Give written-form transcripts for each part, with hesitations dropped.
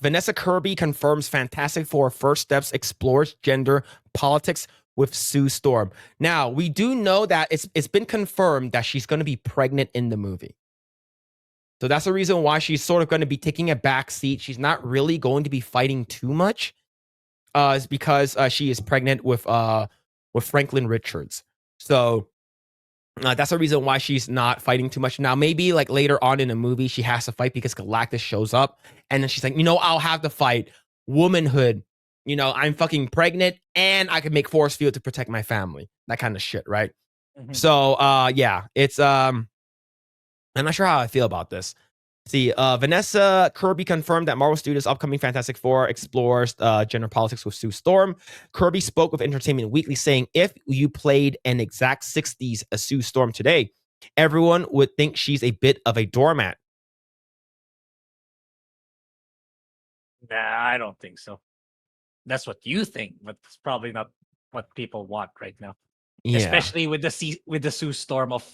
Vanessa Kirby confirms Fantastic Four First Steps explores gender politics with Sue Storm. Now, we do know that it's been confirmed that she's going to be pregnant in the movie. So that's the reason why she's sort of going to be taking a back seat. She's not really going to be fighting too much. Is because she is pregnant with Franklin Richards. So that's the reason why she's not fighting too much. Now, maybe like later on in the movie, she has to fight because Galactus shows up. And then she's like, I'll have to fight womanhood. I'm fucking pregnant and I can make force field to protect my family. That kind of shit, right? Mm-hmm. So, yeah, it's, I'm not sure how I feel about this. See, Vanessa Kirby confirmed that Marvel Studios' upcoming Fantastic Four explores gender politics with Sue Storm. Kirby spoke with Entertainment Weekly saying, if you played an exact 60s Sue Storm today, everyone would think she's a bit of a doormat. Nah, I don't think so. That's what you think, but it's probably not what people want right now. Yeah. Especially with the Sue Storm of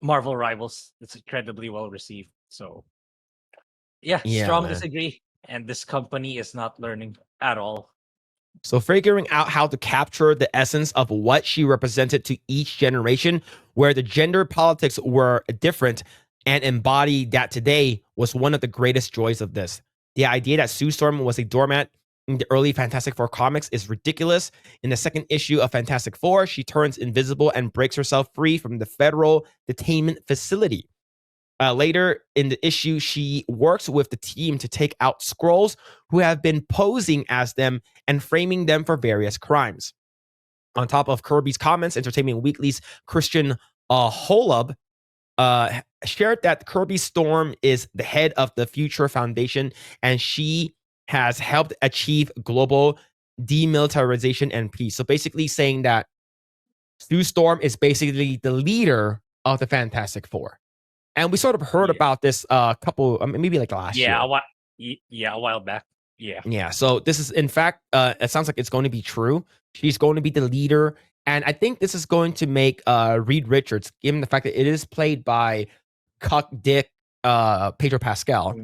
Marvel Rivals. It's incredibly well received. So, yeah, strong disagree. And this company is not learning at all. So figuring out how to capture the essence of what she represented to each generation, where the gender politics were different, and embody that today was one of the greatest joys of this. The idea that Sue Storm was a doormat in the early Fantastic Four comics is ridiculous. In the second issue of Fantastic Four, she turns invisible and breaks herself free from the federal detainment facility. Later in the issue, she works with the team to take out Skrulls who have been posing as them and framing them for various crimes. On top of Kirby's comments, Entertainment Weekly's Christian Holub shared that Kirby Storm is the head of the Future Foundation, and she has helped achieve global demilitarization and peace. So basically saying that Sue Storm is basically the leader of the Fantastic Four. And we sort of heard about this couple, maybe like last year. A while back. Yeah. Yeah. So this is, in fact, it sounds like it's going to be true. She's going to be the leader. And I think this is going to make Reed Richards, given the fact that it is played by Cuck Dick Pedro Pascal,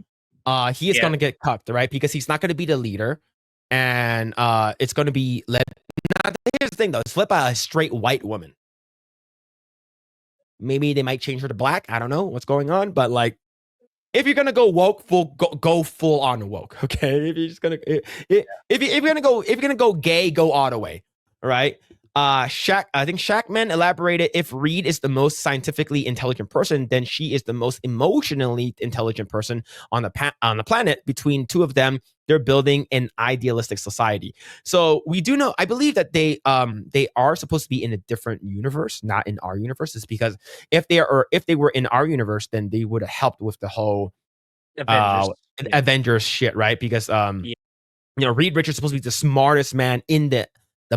he is going to get cucked, right? Because he's not going to be the leader. And it's going to be led. Now, here's the thing, though. It's led by a straight white woman. Maybe they might change her to black. I don't know what's going on, but like, if you're gonna go woke, go full on woke. Okay, if you're just gonna, if you're gonna go gay, go all the way. All right. I think Shackman elaborated, if Reed is the most scientifically intelligent person, then she is the most emotionally intelligent person on the planet. Between two of them, they're building an idealistic society. So we do know, I believe that they are supposed to be in a different universe, not in our universe. It's because if they were in our universe, then they would have helped with the whole Avengers shit, right? Because Reed Richards is supposed to be the smartest man in the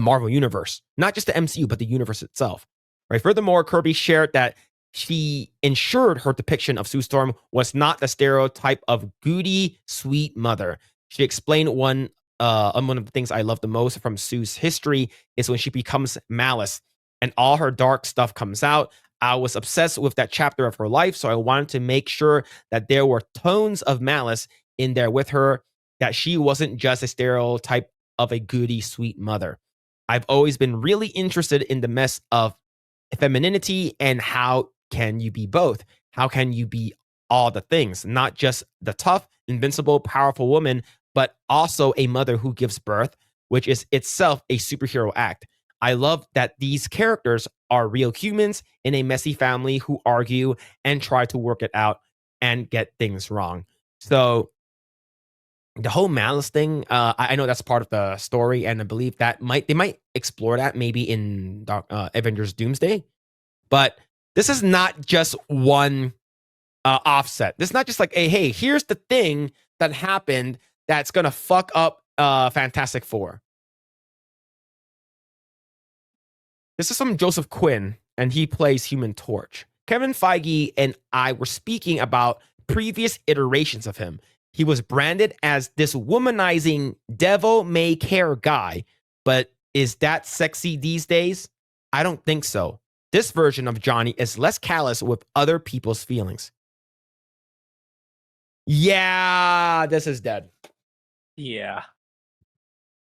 Marvel universe, not just the MCU, but the universe itself, right? Furthermore, Kirby shared that she ensured her depiction of Sue Storm was not the stereotype of goody, sweet mother. She explained one of the things I love the most from Sue's history is when she becomes Malice and all her dark stuff comes out. I was obsessed with that chapter of her life, so I wanted to make sure that there were tones of malice in there with her, that she wasn't just a stereotype of a goody, sweet mother. I've always been really interested in the mess of femininity and how can you be both? How can you be all the things? Not just the tough, invincible, powerful woman, but also a mother who gives birth, which is itself a superhero act. I love that these characters are real humans in a messy family who argue and try to work it out and get things wrong. So the whole malice thing, I know that's part of the story, and I believe that they might explore that maybe in Avengers Doomsday. But this is not just one offset. This is not just like, hey, here's the thing that happened that's gonna fuck up Fantastic Four. This is from Joseph Quinn, and he plays Human Torch. Kevin Feige and I were speaking about previous iterations of him. He was branded as this womanizing devil may care guy, but is that sexy these days? I don't think so. This version of Johnny is less callous with other people's feelings. Yeah, this is dead. Yeah.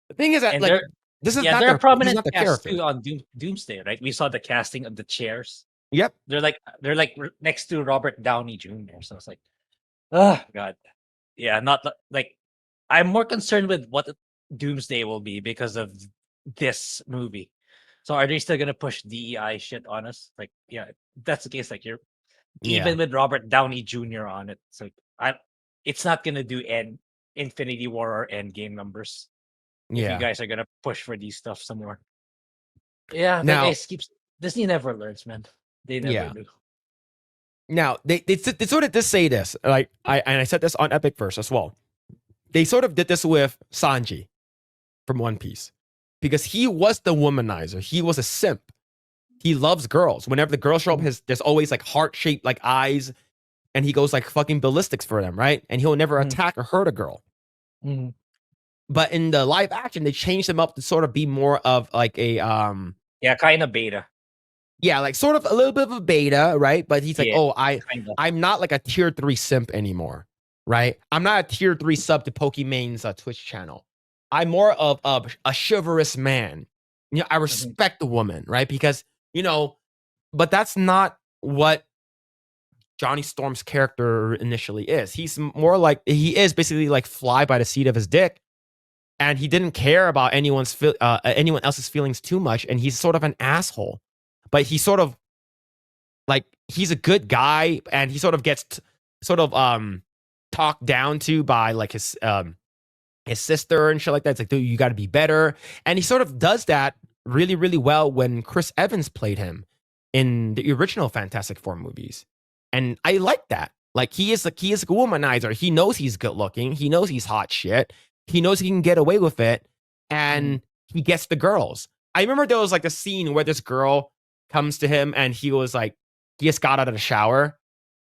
The thing is that And like there this is yeah, not there are their he's prominent not the casts character. too on Doomsday, right? We saw the casting of the chairs. Yep. They're next to Robert Downey Jr. So it's like, oh god. Yeah, not like I'm more concerned with what Doomsday will be because of this movie. So are they still gonna push DEI shit on us? Like, yeah, if that's the case. Like, you're Yeah. even with Robert Downey Jr. on it. So I, it's not gonna do Infinity War or Endgame numbers if you Yeah. guys are gonna push for these stuff some more. Yeah, that Now, guy keeps Disney never learns, man. They never yeah. do. Now they sort of did say this. Like I said this on Epic Verse as well. They sort of did this with Sanji from One Piece because he was the womanizer. He was a simp. He loves girls. Whenever the girls show up, there's always like heart shaped like eyes, and he goes like fucking ballistics for them, right? And he'll never attack or hurt a girl. Mhm. But in the live action, they changed him up to sort of be more of like a Yeah, kind of beta. yeah, like sort of a little bit of a beta, right? But he's like, Yeah, oh, kinda. I'm not like a tier 3 simp anymore, right? I'm not a tier 3 sub to Pokemon's Twitch channel. I'm more of a chivalrous man. You know, I respect the woman, right? Because, you know, but that's not what Johnny Storm's character initially is. He's more like he is basically like fly by the seat of his dick, and he didn't care about anyone else's feelings too much, and he's sort of an asshole. But he sort of like he's a good guy, and he sort of gets talked down to by like his sister and shit like that. It's like, dude, you got to be better, and he sort of does that really really well when Chris Evans played him in the original Fantastic Four movies, and I like that. Like he is a womanizer. He knows he's good looking. He knows he's hot shit. He knows he can get away with it, and he gets the girls. I remember there was like a scene where this girl comes to him, and he was like, he just got out of the shower,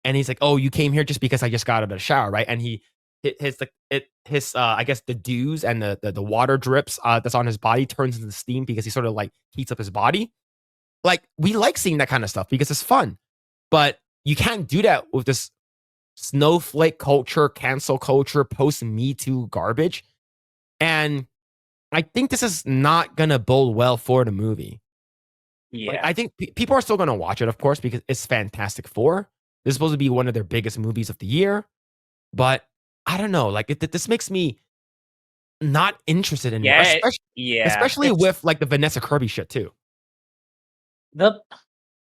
and he's like, "Oh, you came here just because I just got out of the shower, right?" And his I guess the dews and the water drips that's on his body turns into steam because he sort of like heats up his body. Like we like seeing that kind of stuff because it's fun, but you can't do that with this snowflake culture, cancel culture, post Me Too garbage. And I think this is not gonna bode well for the movie. Like, Yeah. I think people are still gonna watch it, of course, because it's Fantastic Four. This is supposed to be one of their biggest movies of the year, but I don't know. Like, this makes me not interested anymore, Yeah, yeah. especially with like the Vanessa Kirby shit too. The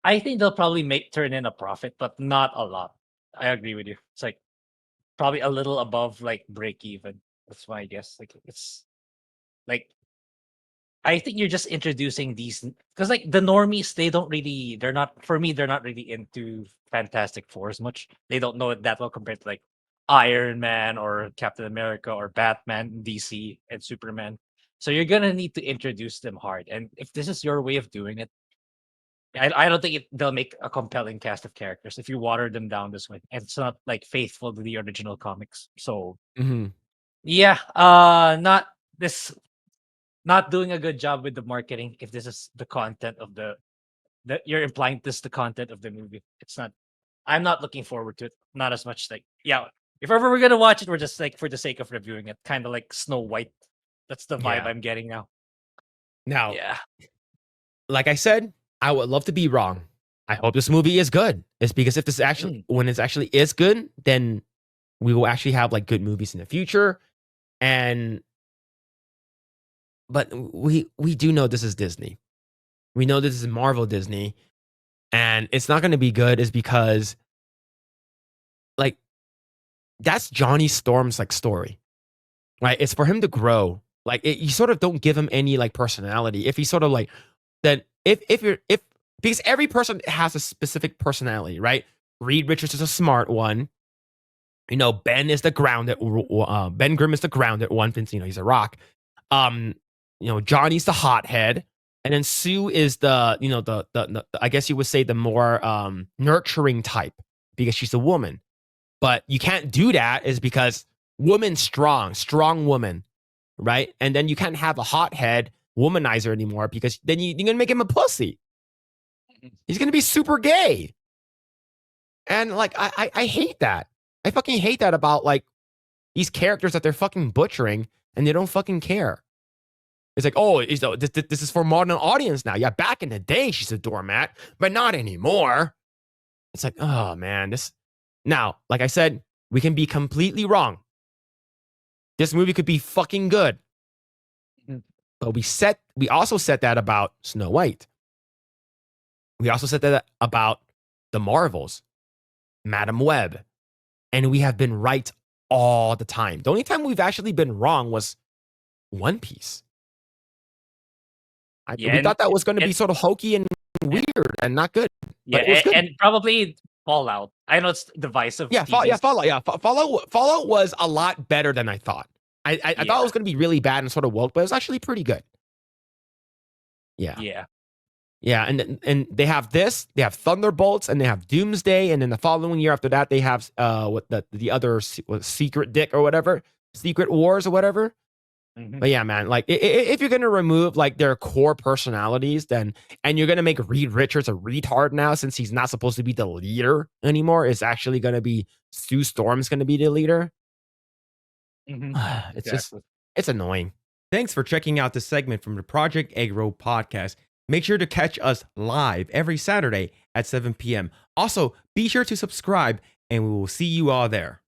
I think they'll probably turn in a profit, but not a lot. I agree with you. It's like probably a little above like break even. That's my guess. Like it's like I think you're just introducing these because like the normies, they're not for me, they're not really into Fantastic Four as much. They don't know it that well compared to like Iron Man or Captain America or Batman, DC, and Superman. So you're gonna need to introduce them hard. And if this is your way of doing it, I don't think they'll make a compelling cast of characters if you water them down this way. And it's not like faithful to the original comics. So yeah, not doing a good job with the marketing. If this is the content of that you're implying this is the content of the movie, it's not. I'm not looking forward to it. Not as much. Like yeah, if ever we're gonna watch it, we're just like for the sake of reviewing it, kind of like Snow White. That's the vibe Yeah. I'm getting now. Now, Yeah. like I said, I would love to be wrong. I hope this movie is good. It's because if this actually, when it actually is good, then we will actually have like good movies in the future. And but we do know this is Disney. We know this is Marvel Disney, and it's not going to be good. Is because like that's Johnny Storm's like story, right? It's for him to grow. Like you sort of don't give him any like personality. If he's sort of like then if because every person has a specific personality, right? Reed Richards is a smart one. You know, Ben is the grounded. Ben Grimm is the grounded one. Since you know he's a rock. Um, you know, Johnny's the hothead, and then Sue is the you know the I guess you would say the more nurturing type because she's a woman. But you can't do that is because woman strong woman, right? And then you can't have a hothead womanizer anymore because then you're gonna make him a pussy. He's gonna be super gay. And like I hate that. I fucking hate that about like these characters that they're fucking butchering and they don't fucking care. It's like, oh, this is for modern audience now. Yeah, back in the day, she's a doormat, but not anymore. It's like, oh man, this. Now, like I said, we can be completely wrong. This movie could be fucking good, but we also said that about Snow White. We also said that about the Marvels, Madam Web, and we have been right all the time. The only time we've actually been wrong was One Piece. We thought that was going to be sort of hokey and weird and not good. Yeah, it was good. And probably Fallout. I know it's divisive. Fallout was a lot better than I thought. I thought it was going to be really bad and sort of woke, but it was actually pretty good. Yeah. And they have this, they have Thunderbolts, and they have Doomsday, and then the following year after that, they have the other Secret Dick or whatever, Secret Wars or whatever. But yeah, man, like if you're gonna remove like their core personalities, and you're gonna make Reed Richards a retard now, since he's not supposed to be the leader anymore, it's actually gonna be Sue Storm's gonna be the leader. It's annoying. Thanks for checking out this segment from the Project Eggroll podcast. Make sure to catch us live every Saturday at 7 p.m. Also, be sure to subscribe, and we will see you all there.